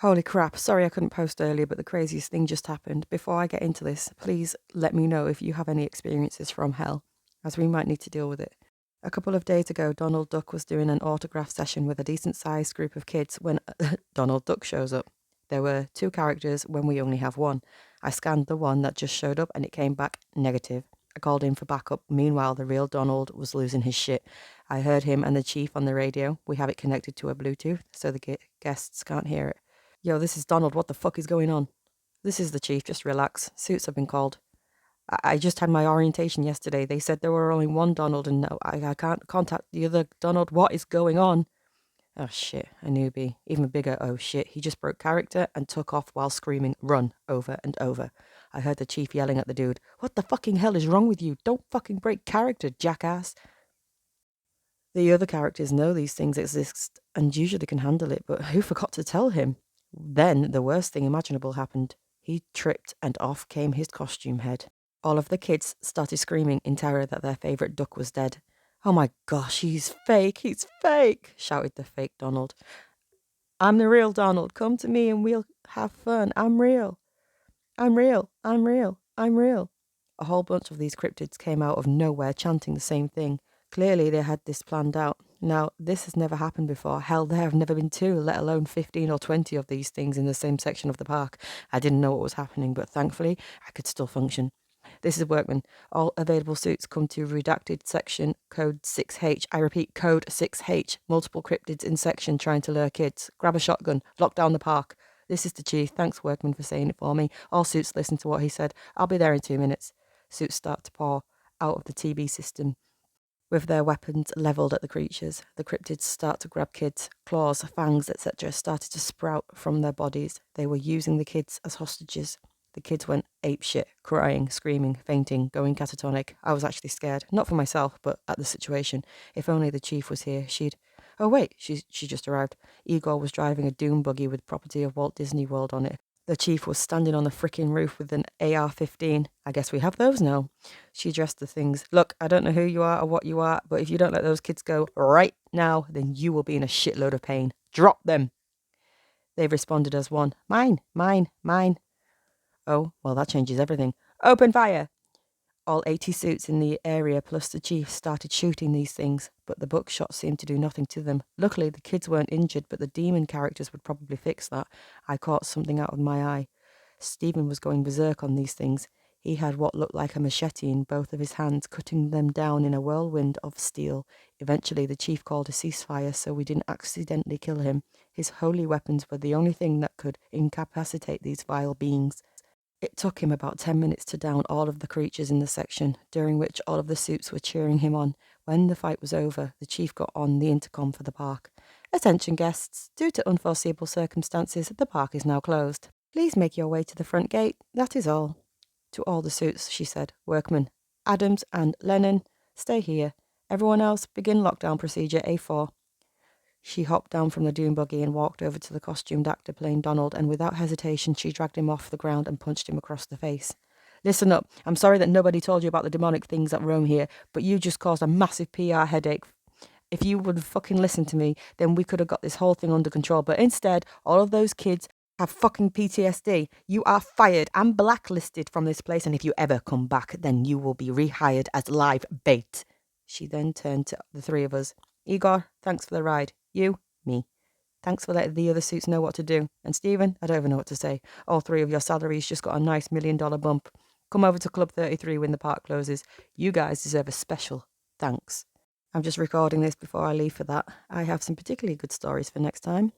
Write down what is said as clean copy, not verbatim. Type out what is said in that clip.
Holy crap, sorry I couldn't post earlier, but the craziest thing just happened. Before I get into this, please let me know if you have any experiences from hell, as we might need to deal with it. A couple of days ago, Donald Duck was doing an autograph session with a decent-sized group of kids when Donald Duck shows up. There were 2 characters when we only have 1. I scanned the one that just showed up and it came back negative. I called in for backup. Meanwhile, the real Donald was losing his shit. I heard him and the chief on the radio. We have it connected to a Bluetooth so the guests can't hear it. Yo, this is Donald. What the fuck is going on? This is the chief. Just relax. Suits have been called. I just had my orientation yesterday. They said there were only 1 Donald and no, I can't contact the other Donald. What is going on? Oh shit, a newbie. Even bigger, oh shit. He just broke character and took off while screaming, run, over and over. I heard the chief yelling at the dude, what the fucking hell is wrong with you? Don't fucking break character, jackass. The other characters know these things exist and usually can handle it, but who forgot to tell him? Then the worst thing imaginable happened. He tripped and off came his costume head. All of the kids started screaming in terror that their favourite duck was dead. Oh my gosh, he's fake, shouted the fake Donald. I'm the real Donald, come to me and we'll have fun, I'm real. I'm real, I'm real, I'm real. A whole bunch of these cryptids came out of nowhere chanting the same thing. Clearly they had this planned out. Now, this has never happened before. Hell, there have never been 2, let alone 15 or 20 of these things in the same section of the park. I didn't know what was happening, but thankfully, I could still function. This is Workman. All available suits come to redacted section code 6H. I repeat, code 6H. Multiple cryptids in section trying to lure kids. Grab a shotgun. Lock down the park. This is the chief. Thanks, Workman, for saying it for me. All suits listen to what he said. I'll be there in 2 minutes. Suits start to pour out of the TB system. With their weapons levelled at the creatures, the cryptids start to grab kids. Claws, fangs, etc. started to sprout from their bodies. They were using the kids as hostages. The kids went apeshit, crying, screaming, fainting, going catatonic. I was actually scared, not for myself, but at the situation. If only the chief was here, she'd... Oh wait, she just arrived. Igor was driving a doom buggy with property of Walt Disney World on it. The chief was standing on the frickin' roof with an AR-15. I guess we have those now. She addressed the things. Look, I don't know who you are or what you are, but if you don't let those kids go right now, then you will be in a shitload of pain. Drop them. They responded as one. Mine, mine, mine. Oh, well, that changes everything. Open fire! All 80 suits in the area plus the chief started shooting these things, but the buckshot seemed to do nothing to them. Luckily, the kids weren't injured, but the demon characters would probably fix that. I caught something out of my eye. Stephen was going berserk on these things. He had what looked like a machete in both of his hands, cutting them down in a whirlwind of steel. Eventually, the chief called a ceasefire so we didn't accidentally kill him. His holy weapons were the only thing that could incapacitate these vile beings. It took him about 10 minutes to down all of the creatures in the section, during which all of the suits were cheering him on. When the fight was over, the chief got on the intercom for the park. Attention guests, due to unforeseeable circumstances, the park is now closed. Please make your way to the front gate, that is all. To all the suits, she said, Workman, Adams and Lennon, stay here. Everyone else, begin lockdown procedure A4. She hopped down from the doom buggy and walked over to the costumed actor playing Donald, and without hesitation she dragged him off the ground and punched him across the face. Listen up, I'm sorry that nobody told you about the demonic things that roam here, but you just caused a massive PR headache. If you would fucking listen to me, then we could have got this whole thing under control, but instead, all of those kids have fucking PTSD. You are fired and blacklisted from this place, and if you ever come back, then you will be rehired as live bait. She then turned to the 3 of us. Igor, thanks for the ride. You, me. Thanks for letting the other suits know what to do. And Stephen, I don't even know what to say. All 3 of your salaries just got a nice $1 million bump. Come over to Club 33 when the park closes. You guys deserve a special thanks. I'm just recording this before I leave for that. I have some particularly good stories for next time.